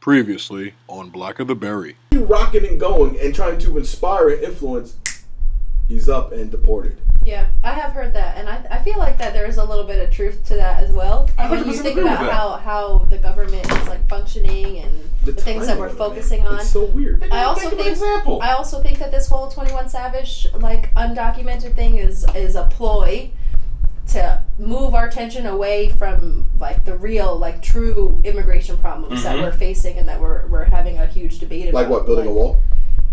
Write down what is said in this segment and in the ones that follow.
Previously on Black of the Berry. Rocking and going and trying to inspire and influence, he's up and deported. Yeah, I have heard that, and I feel like that there is a little bit of truth to that as well. When you think about how the government is like functioning and the things that we're focusing on. It's so weird. I also think that this whole 21 Savage like undocumented thing is a ploy to move our attention away from like the real like true immigration problems that we're facing and that we're having a huge debate about. Like what, building a wall?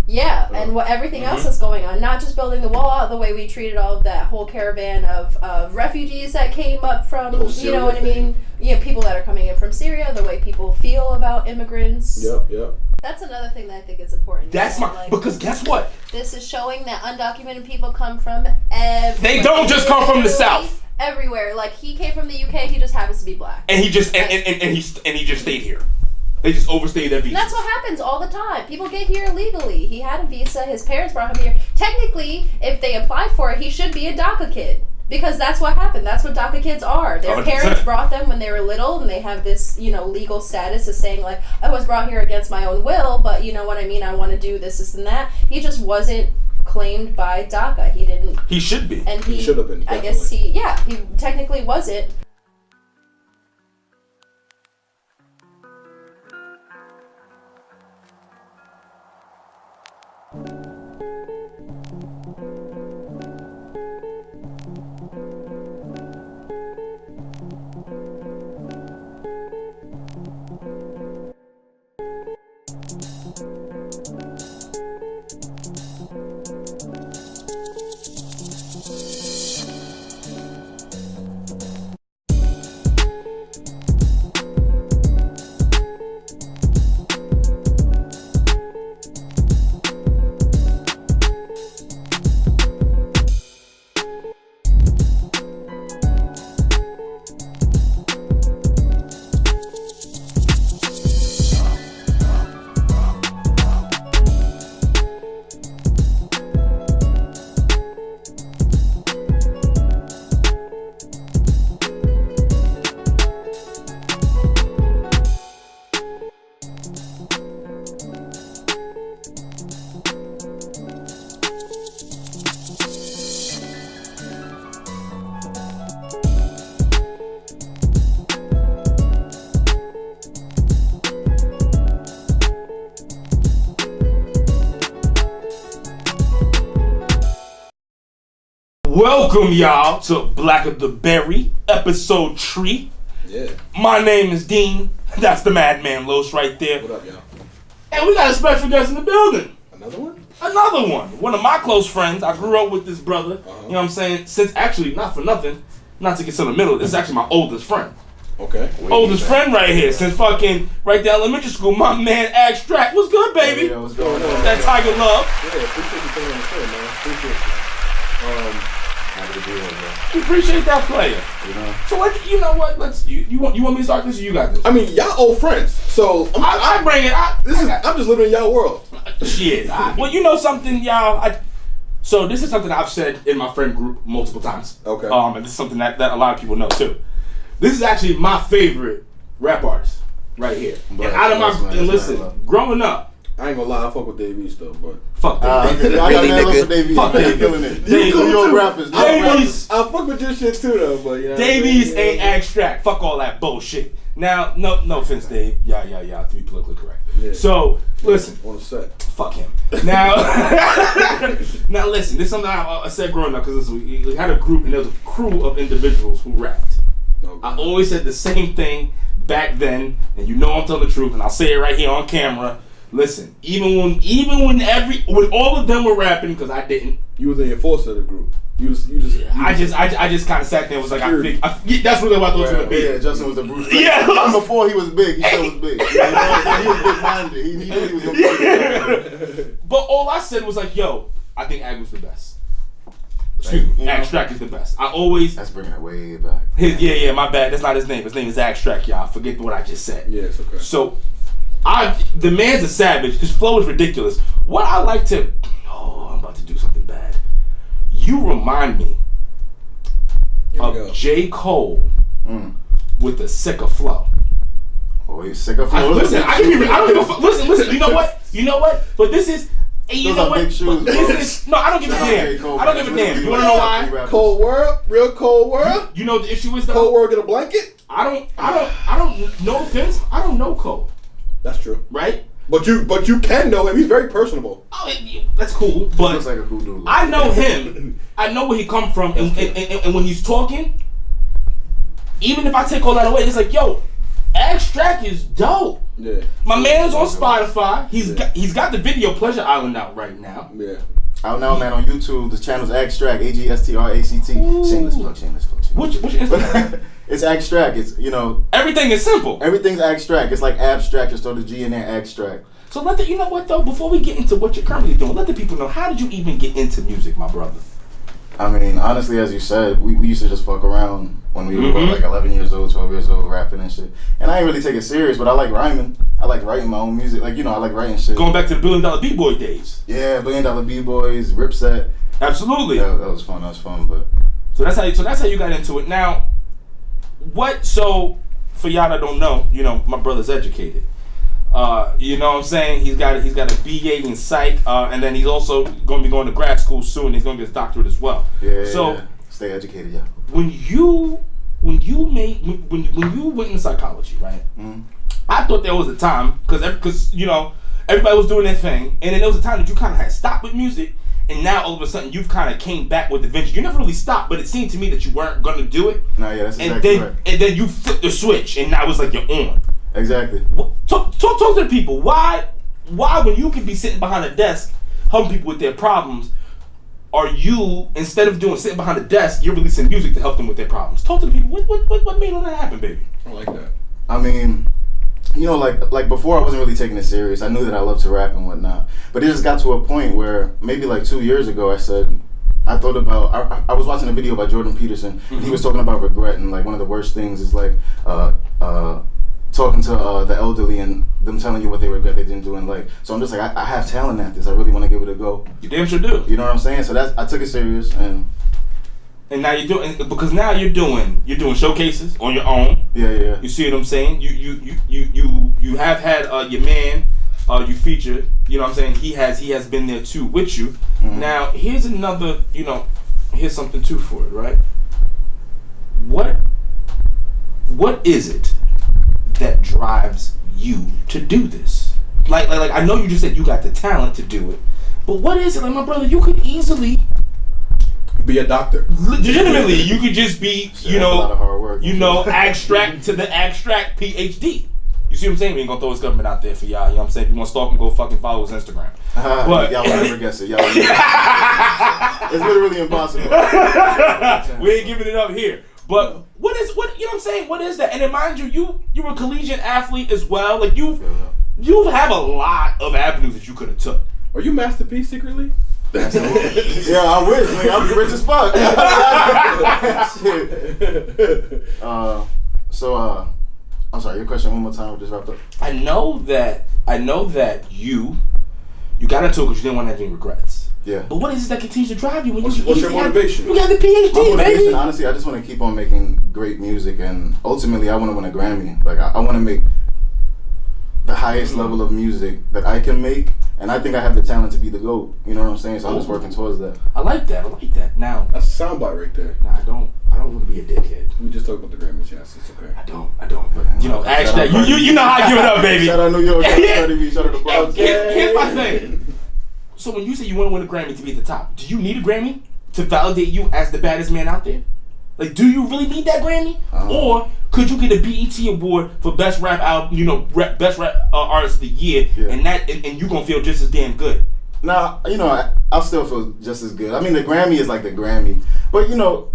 Yeah, and what everything else that's going on, not just building the wall, the way we treated all of that whole caravan of refugees that came up from, you know what I mean? Yeah, people that are coming in from Syria, the way people feel about immigrants. Yep. That's another thing that I think is important. That's because guess what? This is showing that undocumented people come from everywhere. They don't just come from the South. Everywhere. Like he came from the UK, he just happens to be black. And he just and he just stayed here. They just overstayed their visa. That's what happens all the time. People get here illegally. He had a visa. His parents brought him here. Technically, if they applied for it, he should be a DACA kid. Because that's what happened. That's what DACA kids are. Their 100%. Parents brought them when they were little, and they have this, legal status of saying, like, I was brought here against my own will, but you know what I mean? I want to do this, and that. He just wasn't claimed by DACA. He didn't. He should be. And he should have been. Definitely. I guess he technically wasn't. Welcome y'all to Black of the Berry, episode 3. Yeah. My name is Dean. That's the Madman Los right there. What up, y'all? And we got a special guest in the building. Another one? Another one. One of my close friends. I grew up with this brother. You know what I'm saying? Since actually, not for nothing, not to get sentimental, this is actually my oldest friend. Okay. Oldest friend right here since fucking right there elementary school. My man Agstract. What's good, baby? Yeah, what's going on? That Tiger Love. Yeah, appreciate you coming on the show, man. Appreciate you. Happy to be here, man. We appreciate that player. So let's you want me to start this or you got this? I mean, y'all old friends, so I bring it. I'm just living in y'all world. Shit. Well, you know something, y'all. So this is something I've said in my friend group multiple times. Okay. And this is something that a lot of people know too. This is actually my favorite rap artist right here. Listen, growing up. I ain't gonna lie, I fuck with Dave East though, but fuck Dave East. I got love for Dave East. Fuck Dave killing it. Dave New rappers. I fuck with your shit too though, but you know. Dave East ain't Agstract. Fuck all that bullshit. Now, no offense, Dave. Yeah, to be politically correct. Yeah. So, listen. On the set. Fuck him. Now, now listen. This is something I said growing up because we had a group and there was a crew of individuals who rapped. Okay. I always said the same thing back then, and you know I'm telling the truth, and I'll say it right here on camera. Listen, even when all of them were rapping, because I didn't. You was the enforcer of the group. I just kind of sat there and was like, that's really what I thought it was gonna be. Yeah, Justin was the Bruce. Yeah. Even before he was big, he still was big. You know what I'm saying? He was big minded. He knew he was gonna be big. But all I said was like, yo, I think Ag was the best. Excuse me, Agstract is the best. I always. That's bringing it way back. Yeah, my bad. That's not his name. His name is Agstract, y'all. Forget what I just said. Yeah, it's okay. So, the man's a savage. His flow is ridiculous. What I like to. Oh, I'm about to do something bad. You remind me of J. Cole with a sicker flow. Oh, he's sick of Listen, I don't give a fuck. Listen. You know what? But this is. And you know what? Big shoes, No, I don't give a damn. I don't give a damn. You wanna know why? Cold world, real cold world. You know what the issue is though? Cold world get a blanket. I don't. No offense. I don't know Cole. That's true. Right? But you can know him. He's very personable. Oh, that's cool. But looks like a cool dude. I know him. I know where he come from, and when he's talking, even if I take all that away, it's like, yo, Agstract is dope. Yeah. My man's on Spotify. He's got the video Pleasure Island out right now. Yeah. Out now, man, on YouTube. The channel's Agstract, Agstract. Shameless plug. What's your Instagram? It's Agstract. It's, you know. Everything is simple. Everything's Agstract. It's like abstract. Just throw the G in there, Agstract. So you know what though? Before we get into what you're currently doing, let the people know, how did you even get into music, my brother? I mean, honestly, as you said, we used to just fuck around when we were like 11 years old, 12 years old, rapping and shit. And I ain't really take it serious, but I like rhyming. I like writing my own music. Like, you know, I like writing shit. Going back to the $1 Billion B-Boy days. Yeah, $1 Billion B-Boys, Ripset. Absolutely. Yeah, that was fun. But so that's how you got into it. Now, so for y'all that don't know, you know, my brother's educated. You know what I'm saying? He's got a BA in psych, and then he's also going to be going to grad school soon. He's going to get his doctorate as well. Yeah. So yeah. Stay educated, yeah. When you went into psychology, right? Mm-hmm. I thought there was a time because you know everybody was doing their thing, and then there was a time that you kind of had stopped with music, and now all of a sudden you've kind of came back with the venture. You never really stopped, but it seemed to me that you weren't going to do it. No, yeah, that's exactly right. And then you flipped the switch, and now it's like you're on. Exactly. Talk to the people. Why when you could be sitting behind a desk helping people with their problems, are you, instead of sitting behind a desk, you're releasing music to help them with their problems? Talk to the people. What made all that happen, baby? I like that. I mean, you know, like before I wasn't really taking it serious. I knew that I loved to rap and whatnot. But it just got to a point where maybe like 2 years ago I thought about, I was watching a video by Jordan Peterson. And he was talking about regret, and like one of the worst things is like talking to the elderly and them telling you what they regret they didn't do in life. So I'm just like, I have talent at this. I really want to give it a go. You damn sure do. You know what I'm saying? So I took it serious, and now you're doing showcases on your own. Yeah. You see what I'm saying? You have had your man you featured. You know what I'm saying? He has been there too with you. Mm-hmm. Now here's another. You know, here's something too for it, right? What is it that drives you to do this? Like I know you just said you got the talent to do it, but what is it? Like, my brother, you could easily be a doctor. Legitimately, you could just be, a lot of hard work. Agstract to the Agstract PhD. You see what I'm saying? We ain't gonna throw his government out there for y'all. You know what I'm saying? If you want to stalk him, go fucking follow his Instagram. But y'all will never guess it. It's literally impossible. We ain't giving it up here. But what you know what I'm saying? What is that? And then mind you, you're a collegiate athlete as well. Like you have a lot of avenues that you could have took. Are you Master P secretly? Yeah, I wish. Man, I'll be rich as fuck. So I'm sorry. Your question one more time. We just wrapped up. I know that you got into it because you didn't want to have any regrets. Yeah. But what is it that continues to drive you when what's your motivation? You got the PhD, baby. Honestly, I just want to keep on making great music, and ultimately, I want to win a Grammy. Like, I want to make the highest level of music that I can make, and I think I have the talent to be the GOAT. You know what I'm saying? So I'm just working towards that. I like that. Now, that's a soundbite right there. Nah, I don't want to be a dickhead. We just talked about the Grammys. Yes, it's okay. I don't. But you know, Agstract, you know how I give it up, baby. Shout out New York. Shout out the Bronx. Here's my thing. So when you say you want to win a Grammy to be at the top, do you need a Grammy to validate you as the baddest man out there? Like, do you really need that Grammy? Or could you get a BET award for best rap album, best rap artist of the year, and you gonna feel just as damn good? Nah, I'll still feel just as good. I mean, the Grammy is like the Grammy, but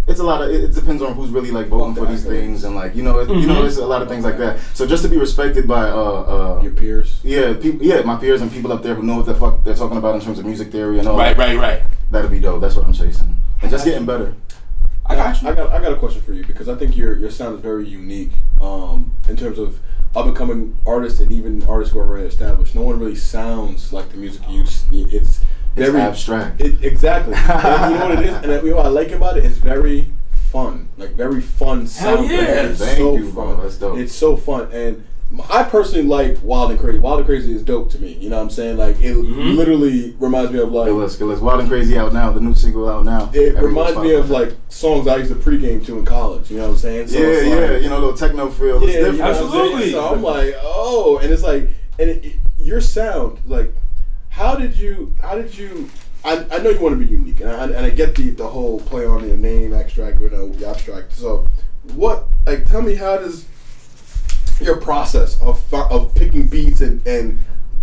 it's a lot of. It depends on who's really like voting for these things, and like it's a lot of things like that. So just to be respected by your peers, my peers and people up there who know what the fuck they're talking about in terms of music theory and all. Right. That'd be dope. That's what I'm chasing, and just getting better. I got you. I got a question for you because I think your sound is very unique in terms of up and coming artists and even artists who are already established. No one really sounds like the music you. It's very abstract. Exactly. And you know what it is, and what I like about it is very fun. Like very fun sound. Hell yeah! It's Thank so you, fun. bro. That's dope. It's so fun, and I personally like Wild and Crazy. Wild and Crazy is dope to me. You know what I'm saying? Like it literally reminds me of like It was Wild and Crazy out now. The new single out now. It reminds me of like songs I used to pregame to in college. You know what I'm saying? So it's like, you know, a little techno feel. It's different. Absolutely. So I'm like, oh, and it's like, your sound, like, how did you? I know you want to be unique, and I get the whole play on your name, Agstract, you know, Abstract. So, what? Like, tell me, how does your process of picking beats and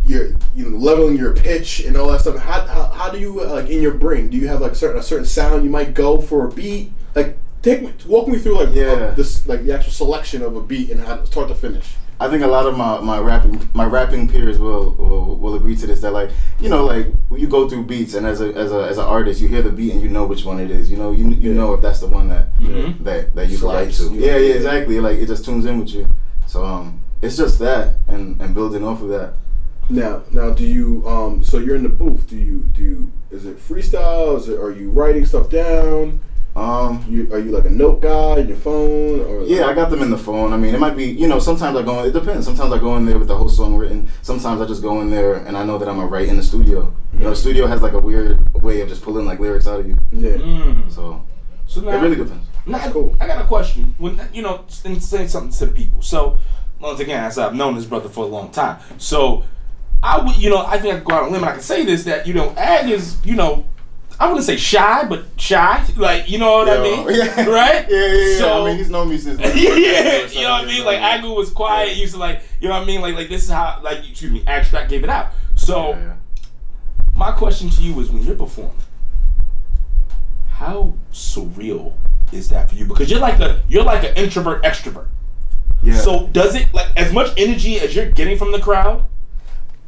your leveling your pitch and all that stuff? How do you like in your brain? Do you have like a certain sound you might go for a beat? Like, walk me through like the actual selection of a beat and how to start to finish. I think a lot of my rapping peers will agree to this, that like, you know, like when you go through beats and as an artist you hear the beat and you know which one it is. You know you know if that's the one that you like to. Yeah, exactly. Like it just tunes in with you. So it's just that and building off of that. Now do you so you're in the booth, do you is it freestyle? Are you writing stuff down? Are you like a note guy on your phone? Or I got them in the phone. I mean, it might be, you know, sometimes it depends. Sometimes I go in there with the whole song written. Sometimes I just go in there and I know that I'm going to write in the studio. You know, the studio has like a weird way of just pulling like lyrics out of you. Yeah. So now, it really depends. Now, cool. I got a question. When, you know, and say something to the people. So, once again, as I've known this brother for a long time. So, I would, you know, I think I can go out on a limb and I can say this, that, you know, Ag is, you know, I wouldn't say shy, but shy. Like, you know what I mean? Yeah. Right? Yeah. So, I mean, he's known me since. yeah. You know what I mean? Like, Agu was quiet. Used to like, you know what I mean? Like this is how, like, excuse me, Agstract gave it out. So, my question to you is, when you're performing, how surreal is that for you? Because you're like an introvert extrovert. Yeah. So does it, like, as much energy as you're getting from the crowd,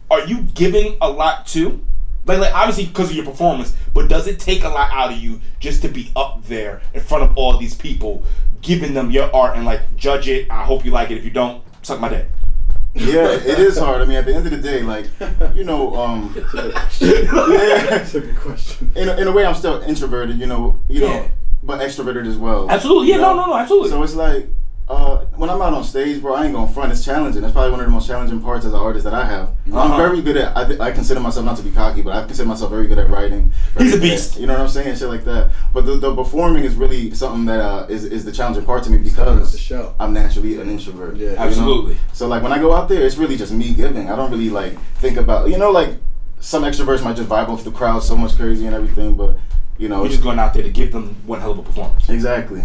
are you giving a lot too? Like obviously because of your performance, but does it take a lot out of you just to be up there in front of all these people, giving them your art and like judge it? I hope you like it. If you don't, suck my dick. Yeah, it is hard. I mean, at the end of the day, like, you know, That's a good question. In a way, I'm still introverted, you know, but extroverted as well. Absolutely, yeah, no, absolutely. So it's like, when I'm out on stage, bro, I ain't gonna front. It's challenging. That's probably one of the most challenging parts as an artist that I have. I'm very good at. I consider myself, not to be cocky, but I consider myself very good at writing. He's a beast. You know what I'm saying? Shit like that. But the performing is really something that is the challenging part to me because the show. I'm naturally an introvert. Yeah, absolutely. Know? So like when I go out there, it's really just me giving. I don't really like think about, you know, like some extroverts might just vibe off the crowd so much crazy and everything, but you know, you're just going out there to give them one hell of a performance. Exactly.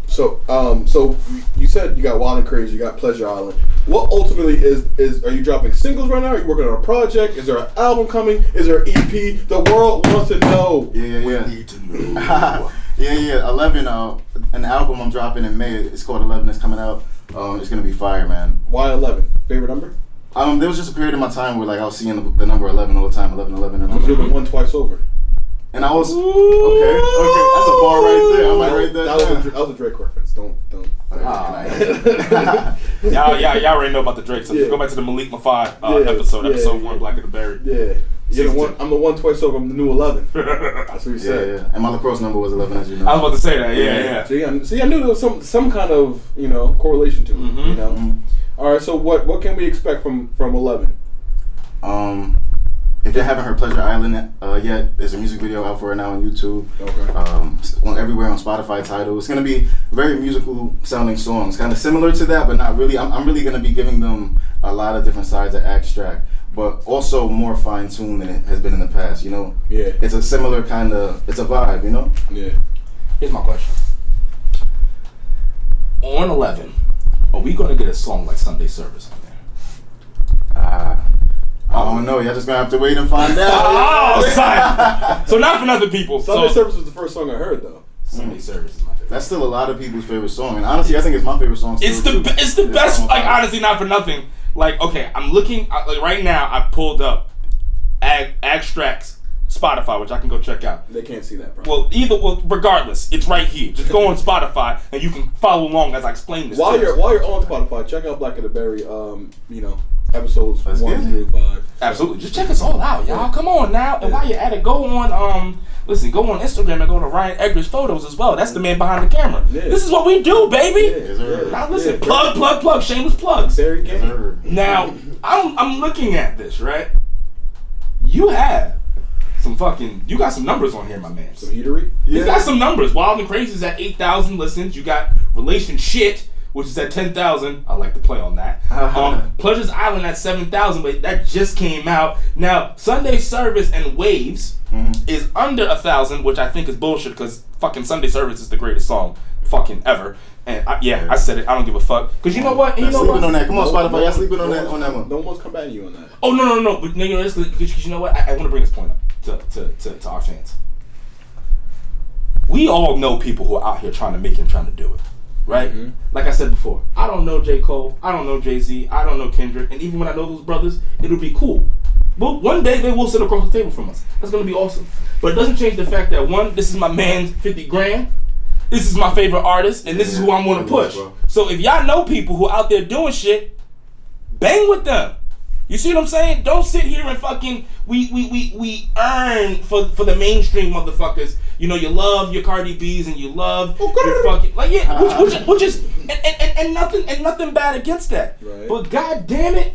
So, so you said you got Wild and Crazy, you got Pleasure Island. What ultimately is are you dropping singles right now? Are you working on a project? Is there an album coming? Is there an EP? The world wants to know. Yeah. We need to know. Yeah. 11, an album I'm dropping in May. It's called 11. It's coming out. It's gonna be fire, man. Why 11? Favorite number? There was just a period in my time where like I was seeing the number 11 all the time. 11. Because you're the one twice over. And I was okay. That's a bar right there. I might write that. That was a Drake reference. Don't. Y'all already know about the Drake. So go back to the Malik Mafai episode 1, Black of the Berry. Yeah. You're the one, I'm the one twice over. I'm the new 11. That's what he said. Yeah. And my lacrosse number was 11, as you know. I was about to say that. Yeah. See, I knew there was some kind of correlation to it. You know. Mm-hmm. All right. So what can we expect from 11? If you haven't heard Pleasure Island yet, there's a music video out for it now on YouTube. Okay. Everywhere on Spotify title. It's going to be very musical sounding songs. Kind of similar to that, but not really. I'm really going to be giving them a lot of different sides of Agstract, but also more fine-tuned than it has been in the past, you know? Yeah. It's a similar kind of, it's a vibe, you know? Yeah. Here's my question. On 11, are we going to get a song like Sunday Service on there? I don't know. Y'all just gonna have to wait and find out. Son. So not for other people. Sunday Service was the first song I heard, though. Sunday Service is my favorite. That's still a lot of people's favorite song, and honestly, I think it's my favorite song. It's the best. Like honestly, not for nothing. Like okay, I'm looking. Like right now, I pulled up Agstract's Spotify, which I can go check out. They can't see that, bro. Well, regardless, it's right here. Just go on Spotify and you can follow along as I explain this. While you're on Spotify, check out Black of the Berry. Episodes 1 through 5. Absolutely, just check us all out, y'all. Come on now, and while you're at it, go on Listen, go on Instagram and go to Ryan Edgar's photos as well. That's the man behind the camera. Yeah. This is what we do, baby. Yeah. Now listen, Yeah. plug, shameless plugs. Very game. Now, I'm looking at this, right? You have you got some numbers on here, my man. Some eatery? You got some numbers. Wild and Crazy is at 8,000 listens. You got Relation Shit, which is at 10,000. I like to play on that. Pleasure's Island at 7,000, but that just came out. Now, Sunday Service and Waves is under 1,000, which I think is bullshit because fucking Sunday Service is the greatest song fucking ever. And I said it. I don't give a fuck. Because you know what? You know sleeping what? on that. Come on, Spotify. Y'all sleeping on that one. No one's combating you on that. Oh, no. But you know, because you know what? I want to bring this point up to our fans. We all know people who are out here trying to make it and trying to do it. Right? Mm-hmm. Like I said before, I don't know J. Cole, I don't know Jay-Z, I don't know Kendrick, and even when I know those brothers, it'll be cool. But one day they will sit across the table from us. That's going to be awesome. But it doesn't change the fact that, one, this is my man's 50 grand, this is my favorite artist, and this is who I'm going to push. So if y'all know people who are out there doing shit, bang with them. You see what I'm saying? Don't sit here and fucking we earn for the mainstream motherfuckers. You know, you love your Cardi B's and you love your fucking which is and nothing bad against that. Right. But god damn it,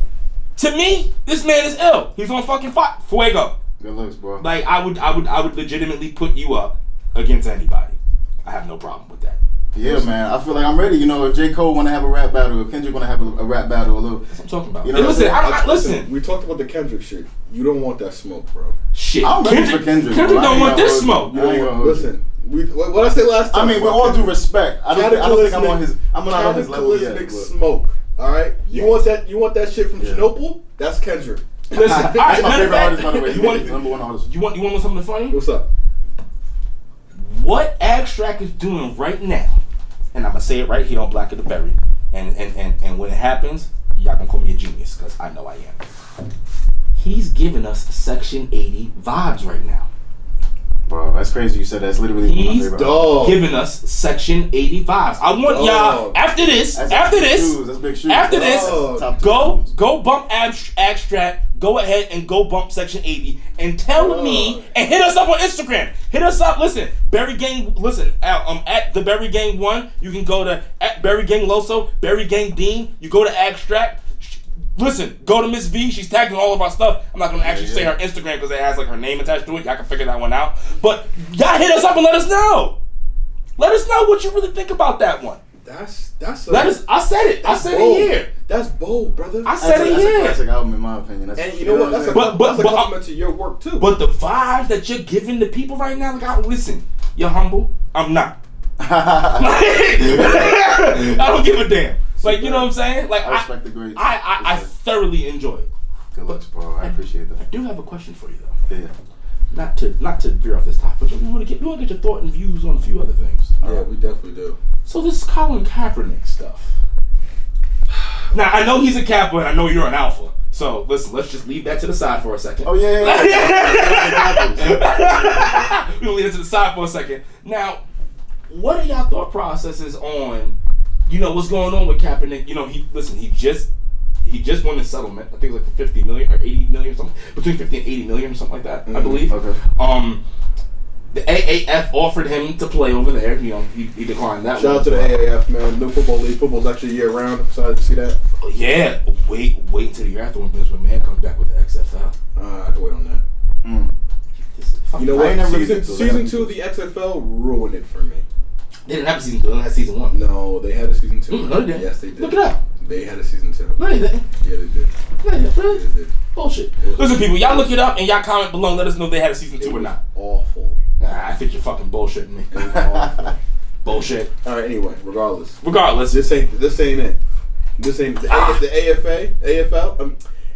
to me, this man is ill. He's on fucking Fuego. Good looks, bro. Like I would legitimately put you up against anybody. I have no problem with that. Yeah, man. I feel like I'm ready. You know, if J. Cole want to have a rap battle, if Kendrick want to have a rap battle, that's what I'm talking about. You know, listen. We talked about the Kendrick shit. You don't want that smoke, bro. Shit. I'm ready for Kendrick. Kendrick don't want this smoke. Listen. What I say last time? I mean, with all due respect, I don't think I'm on his. I'm not on his level yet. Cataclysmic smoke. All right. You want that shit from Chernobyl? That's Kendrick. Listen. That's my favorite artist, by the way. You want number one artist. You want to know something funny? What's up? What Agstract is doing right now, and I'm gonna say it right here on Black of the Berry, and when it happens, y'all can call me a genius because I know I am. He's giving us Section 80 vibes right now. Bro, that's crazy. You said that's literally one of my favorite. Dog. Giving us Section 80 vibes. I want y'all after this, That's big shoes. after this, Dog. go bump Agstract. Go ahead and go bump Section 80 and tell me and hit us up on Instagram. Hit us up. Listen, Berry Gang. Listen, at the Berry Gang 1. You can go to at Berry Gang Loso, Berry Gang Dean. You go to Agstract. Listen, go to Miss V. She's tagging all of our stuff. I'm not gonna actually say her Instagram because it has like her name attached to it. Y'all can figure that one out. But y'all hit us up and let us know. Let us know what you really think about that one. I said it. I said it here. That's bold, brother. I said it That's here. a classic album in my opinion. And you know what? That's a compliment to your work too. But the vibes that you're giving the people right now, like, listen, you're humble. I'm not. I don't give a damn. Like, you know what I'm saying? Like, I respect the grades. I thoroughly enjoy it. Good looks, bro. I appreciate that. I do have a question for you though. Yeah. Not to veer off this topic, but we want to get your thought and views on a few other things. Yeah, we definitely do. So this Colin Kaepernick stuff. Now I know he's a Kappa and I know you're an Alpha. So listen, let's just leave that to the side for a second. Oh yeah. We're gonna leave it to the side for a second. Now, what are y'all thought processes on, you know, what's going on with Kaepernick? You know, he just won his settlement. I think it was like for 50 million or 80 million or something. Between 50 and 80 million or something like that, I believe. Okay. The AAF offered him to play over there. You know, he declined that. Shout out to the AAF, man. New football league. Football's actually year round. Excited to see that. Yeah, wait until the year after when Vince McMahon comes back with the XFL. I can wait on that. You know what? Season 2 of the XFL ruined it for me. They didn't have a season 2. They only had season 1. No, they had a season 2. No, they didn't. Yes, they did. Look it up. They had a season 2. No, they didn't. Yeah, they did. No, they didn't. Really? Yeah, they did. Bullshit. Listen, people, y'all look it up and y'all comment below and let us know if they had a season 2 or not. Awful. Nah, I think you're fucking bullshitting me. It was awful. Bullshit. All right. Anyway, regardless, This this ain't it. This ain't the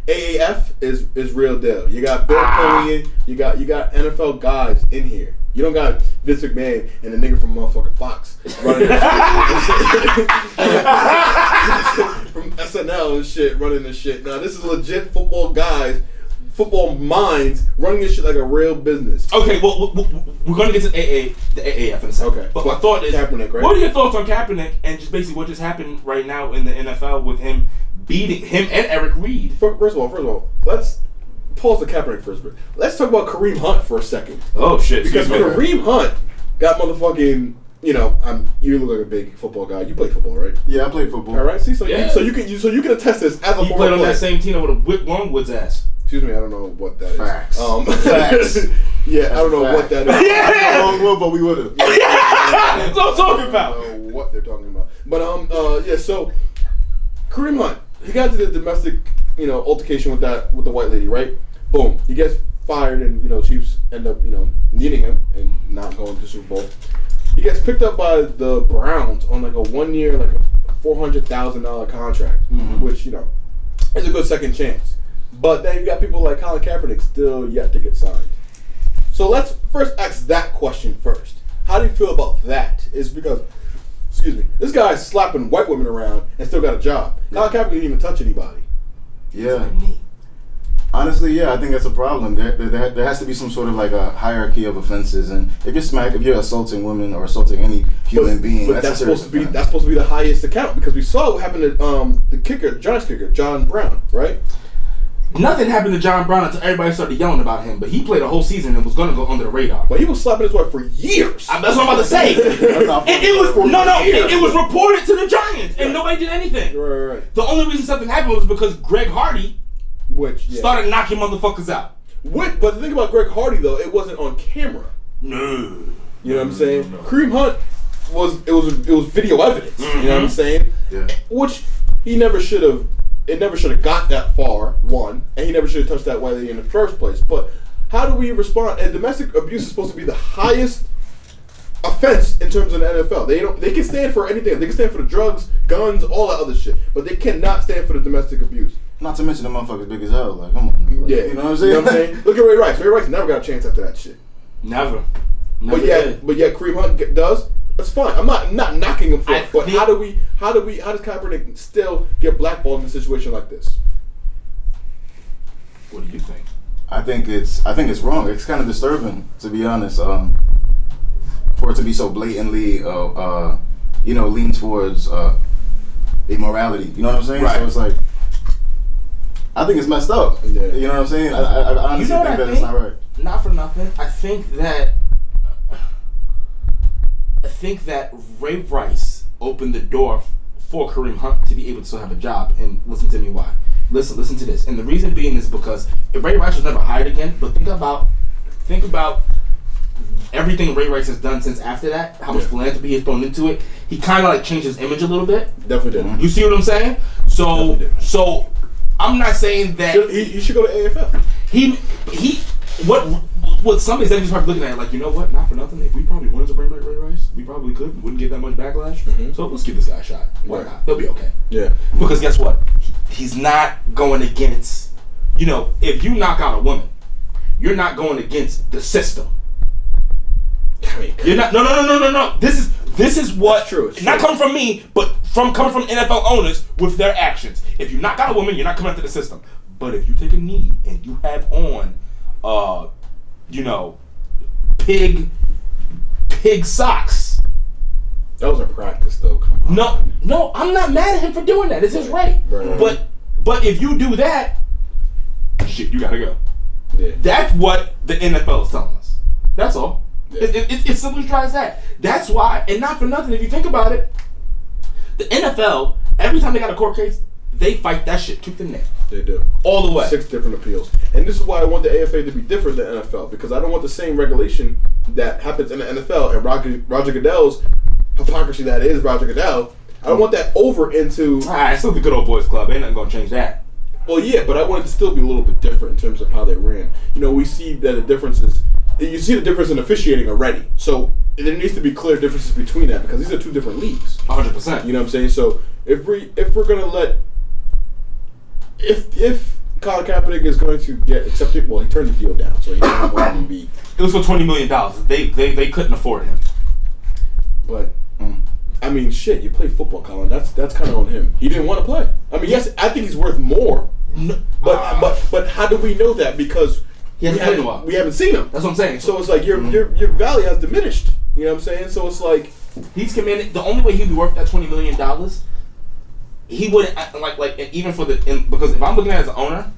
AAF is real deal. You got Bill Cunningham. You got NFL guys in here. You don't got Vince McMahon and the nigga from motherfucking Fox running from SNL and shit running this shit. Now this is legit football guys, football minds running this shit like a real business. Okay, well, we're going to get to the AAF in a second. Okay. But my thought is, Kaepernick, right? What are your thoughts on Kaepernick and just basically what just happened right now in the NFL with him beating him and Eric Reed? First of all, let's pause the Kaepernick first, but let's talk about Kareem Hunt for a second. Oh shit! Because excuse me. Kareem Hunt got motherfucking. You know, you look like a big football guy. You play football, right? Yeah, I played football. All right. See, so Yeah. you can attest this as a He former played on player. that same team with a whip Longwood's ass. Excuse me, I don't know what that is. Facts. Facts. Yeah, I don't know what that is. Yeah. Wrong word, but we would have. That's what I'm talking I about. don't know what they're talking about. But yeah, so Kareem Hunt, he got into the domestic, altercation with the white lady, right? Boom. He gets fired and, Chiefs end up, needing him and not going to the Super Bowl. He gets picked up by the Browns on like a 1 year, like a $400,000 contract, which, is a good second chance. But then you got people like Colin Kaepernick still yet to get signed. So let's first ask that question first. How do you feel about that? It's because, this guy's slapping white women around and still got a job. Colin Kaepernick didn't even touch anybody. Yeah. Honestly, yeah, I think that's a problem. There has to be some sort of like a hierarchy of offenses, and if you're assaulting women or assaulting any human being, but that's supposed to be the highest account, because we saw what happened to the kicker, Giants kicker, John Brown, right? Nothing happened to John Brown until everybody started yelling about him, but he played a whole season and was going to go under the radar. But he was slapping his wife for years. That's what I'm about to say. It was reported to the Giants, and nobody did anything. Right. The only reason something happened was because Greg Hardy started knocking motherfuckers out. But the thing about Greg Hardy, though, it wasn't on camera. No. You know what I'm saying? No. Kareem Hunt was video evidence. You know what I'm saying? Yeah. Which he never should have. It never should have got that far, one, and he never should have touched that white lady in the first place. But how do we respond? And domestic abuse is supposed to be the highest offense in terms of the NFL. They can stand for anything. They can stand for the drugs, guns, all that other shit. But they cannot stand for the domestic abuse. Not to mention the motherfucker's big as hell. Like, come on. Like, Yeah. You know what I'm saying? Look at Ray Rice. Ray Rice never got a chance after that shit. Never But did. Kareem Hunt does. That's fine. I'm not knocking him for it. But how does Kaepernick still get blackballed in a situation like this? What do you think? I think it's wrong. It's kind of disturbing, to be honest. For it to be so blatantly, lean towards immorality. You know what I'm saying? Right. So it's like, I think it's messed up. Yeah. You know what I'm saying? I honestly think that it's not right. Not for nothing. I think that Ray Rice opened the door for Kareem Hunt to be able to still have a job. And listen to me why. Listen to this. And the reason being is because if Ray Rice was never hired again, but think about everything Ray Rice has done since after that, how much philanthropy he has thrown into it. He kind of like changed his image a little bit. Definitely did. You see what I'm saying? So I'm not saying that he should go to AFF. What some executives are looking at, like, you know what? Not for nothing. If we probably wanted to bring back Ray Rice, we probably could. We wouldn't get that much backlash. Mm-hmm. So let's give this guy a shot. Why not? He'll be okay. Yeah. Because guess what? He's not going against. If you knock out a woman, you're not going against the system. I mean, You're not. No. This is what. True. It's not true. coming from me, but coming from NFL owners with their actions. If you knock out a woman, you're not coming after the system. But if you take a knee and you have on, pig socks. that was a practice, though. Come on. No, I'm not mad at him for doing that. This is right. But if you do that, shit, you gotta go. Yeah. That's what the NFL is telling us. That's all. Yeah. It's simple as dry as that. That's why, and not for nothing, if you think about it, the NFL, every time they got a court case, they fight that shit tooth and nail. They do. All the way. 6 different appeals. And this is why I want the AFA to be different than NFL, because I don't want the same regulation that happens in the NFL and Roger Goodell's hypocrisy that is Roger Goodell. I don't want that over into... It's still the good old boys club. Ain't nothing gonna change that. Well, yeah, but I want it to still be a little bit different in terms of how they ran. We see that the difference is... You see the difference in officiating already. So there needs to be clear differences between that, because these are 2 different leagues. 100%. You know what I'm saying? So if we're gonna let... If Colin Kaepernick is going to get accepted, well, he turned the deal down, so he doesn't want to be... It was for $20 million. They couldn't afford him. But... I mean, shit, you play football, Colin. That's kind of on him. He didn't want to play. I mean, yes, I think he's worth more. But how do we know that? Because he hasn't played in a while. We haven't seen him. That's what I'm saying. So it's like your value has diminished. You know what I'm saying? So it's like he's commanded. The only way he'd be worth that $20 million, he wouldn't like even for because if I'm looking at it as an owner,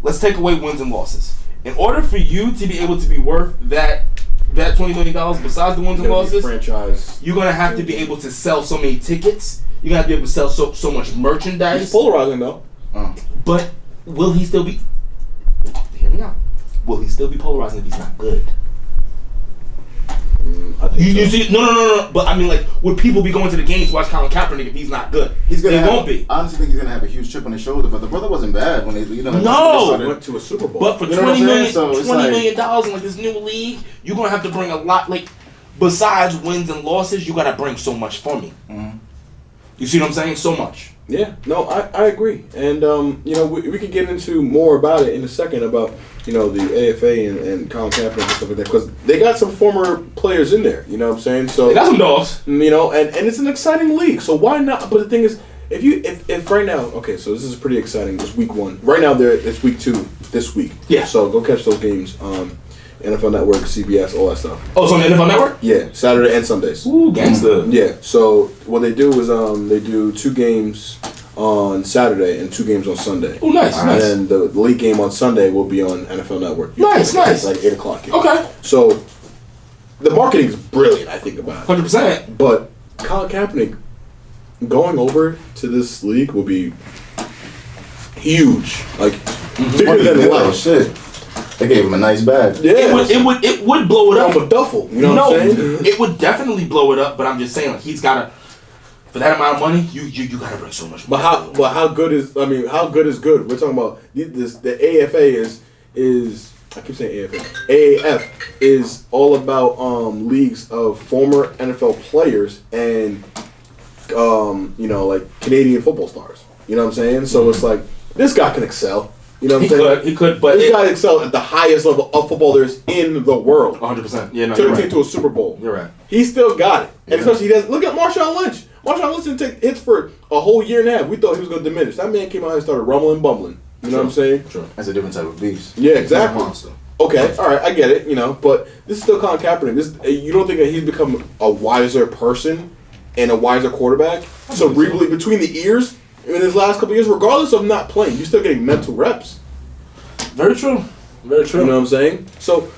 let's take away wins and losses. In order for you to be able to be worth that $20 million, besides the wins and losses, franchise. you're gonna have to be able to sell so many tickets. You're gonna have to be able to sell so much merchandise. It's polarizing though. But will he still be? Hear me out. Will he still be polarizing if he's not good? I think You see? No. But I mean, like, would people be going to the games to watch Colin Kaepernick if he's not good? They won't be. I honestly think he's gonna have a huge chip on his shoulder. But the brother wasn't bad when they, No! when they started. went to a Super Bowl. But for You know what I'm saying? So it's $20 like- million in like this new league, you're gonna have to bring a lot. Like, besides wins and losses, you gotta bring so much for me. Mhm. You see what I'm saying? So much. Yeah, no, I agree, and you know, we could get into more about it in a second about, you know, the AFA and Colin Kaepernick and stuff like that, because they got some former players in there. You know what I'm saying? So They got some dogs. you know, and it's an exciting league. So why not? But the thing is, if right now, okay, so this is pretty exciting. This week 1. Right now, it's week 2 this week. Yeah. So go catch those games. NFL Network, CBS, all that stuff. Oh, it's on the NFL Network? Yeah, Saturday and Sundays. Ooh, gangsta. Yeah. So what they do is they do 2 games on Saturday and 2 games on Sunday. Oh, nice, And nice. then the league game on Sunday will be on NFL Network. Nice, nice. It's like 8 o'clock. Okay. So the marketing is brilliant, I think, about it. 100%. But Colin Kaepernick going over to this league will be huge. Like, bigger than life. Shit. They gave him a nice bag. Yeah. It would blow it up. From a duffel. You know what I'm saying? It would definitely blow it up. But I'm just saying, like, he's gotta, for that amount of money, you gotta bring so much money. How good is good? We're talking about the AFA is I keep saying AFA. AAF is all about leagues of former NFL players and you know, like Canadian football stars. You know what I'm saying? So it's like this guy can excel. You know what I'm saying? He could, but this guy excel at the highest level of football there is in the world. 100%. Yeah, no, Took you're the team right. to a Super Bowl. You're right. He still got it. And Yeah. especially he does. Look at Marshawn Lynch. Marshawn Lynch didn't take hits for a whole year and a half. We thought he was going to diminish. That man came out and started rumbling, bumbling. You know what I'm saying? Sure. That's a different type of beast. Yeah, exactly. He's a monster. Okay, all right, I get it. You know, but this is still Colin Kaepernick. You don't think that he's become a wiser person and a wiser quarterback? Cerebrally between the ears in his last couple of years, regardless of not playing, you're still getting mental reps. Very true. Very true. You know what I'm saying? So,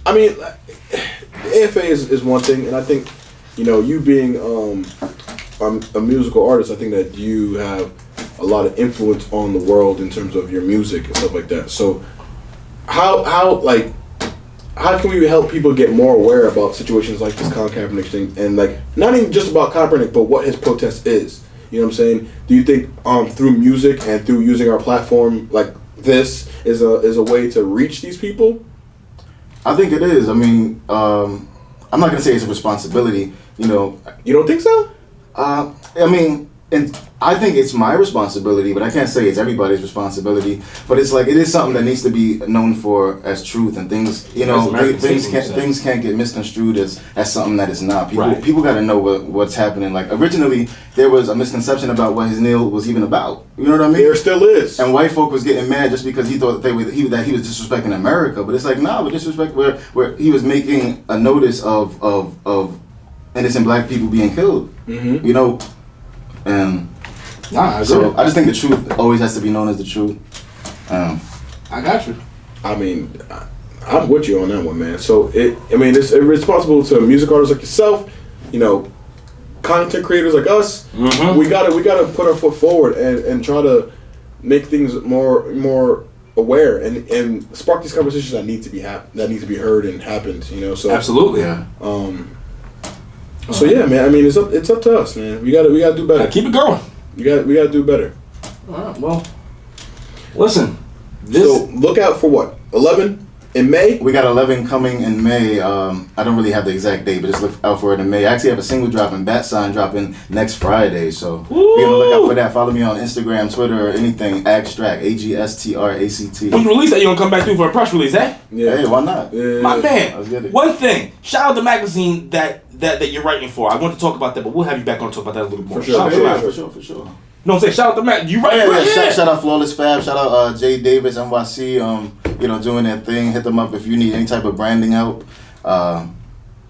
I mean, the AFA is one thing, and I think, you know, you being a musical artist, I think that you have a lot of influence on the world in terms of your music and stuff like that. So, how can we help people get more aware about situations like this Colin Kaepernick thing, and like not even just about Kaepernick, but what his protest is? You know what I'm saying? Do you think through music and through using our platform like this is a way to reach these people? I think it is. I mean, I'm not gonna say it's a responsibility. You know, You don't think so? I mean, and I think it's my responsibility, but I can't say it's everybody's responsibility. But it's like it is something that needs to be known for as truth, and things, you know, As American citizens, things can't get misconstrued as something that is not. Right. People got to know what's happening. Like originally, there was a misconception about what his nail was even about. You know what I mean? There still is. And white folk was getting mad just because he thought that he was disrespecting America. But it's like, nah, with disrespect where he was making a notice of innocent black people being killed. Mm-hmm. You know, and Nah, I agree. so I just think the truth always has to be known as the truth. I got you. I mean, I'm with you on that one, man. So it's responsible to music artists like yourself, you know, content creators like us. Mhm. We gotta put our foot forward and try to make things more aware and spark these conversations that need to be heard and happened. You know, so Absolutely. Yeah. So yeah, man. I mean, it's up to us, man. We gotta do better. Keep it going. We gotta do better. All right. Well, listen. So look out for what 11 in May. We got 11 coming in May. I don't really have the exact date, but just look out for it in May. I actually have a single dropping, Bat Sign dropping next Friday. So be on the lookout for that. Follow me on Instagram, Twitter, or anything. Agstract, AGSTRACT. When you release that, you're gonna come back through for a press release, eh? Yeah. Hey, why not? Yeah. My man. Let's get it. One thing. Shout out the magazine that you're writing for. I want to talk about that, but we'll have you back on to talk about that a little more. For sure. Shout out to Yeah, Mag. For sure. You know what I'm saying? Shout out to Mac. You right? Yeah. Shout out Flawless Fab. Shout out Jay Davis, NYC. You know, doing that thing. Hit them up if you need any type of branding help.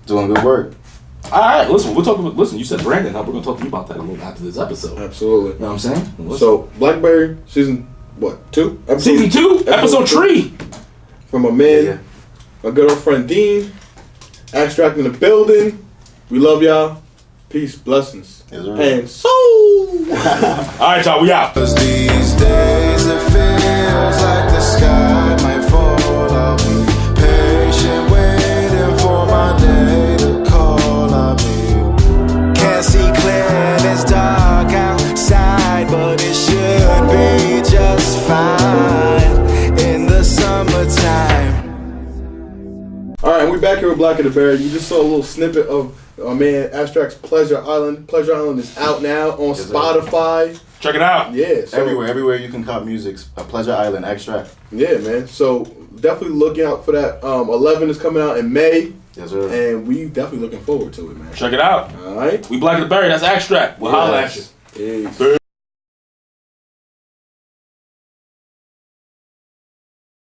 Doing good work. All right. Listen, we'll talk about. Listen, you said branding help. We're gonna talk to you about that a little after this episode. Absolutely. You know what I'm saying? Listen. So Blackberry season what, 2? Season 2, episode 3. From my man, Yeah. my good old friend Dean. Agstract in the building. We love y'all. Peace, blessings, Yes, sir. and soul. All right, y'all, we out. Cause these days it feels like the sky might fall. I'll be patient, waiting for my day to call. I'll be can't see clear, it's dark outside, but it should be just fine in the summertime. All right, and we back here with Black of the Berry. You just saw a little snippet of our man Agstract's Pleasure Island. Pleasure Island is out now on Yes, sir. Spotify. Check it out. Yeah, so, Everywhere you can cop music. Pleasure Island, Agstract. Yeah, man. So definitely looking out for that. 11 is coming out in May, Yes, sir. and we definitely looking forward to it, man. Check it out. All right. We Black of the Berry. That's Agstract. We'll holler at you. Peace.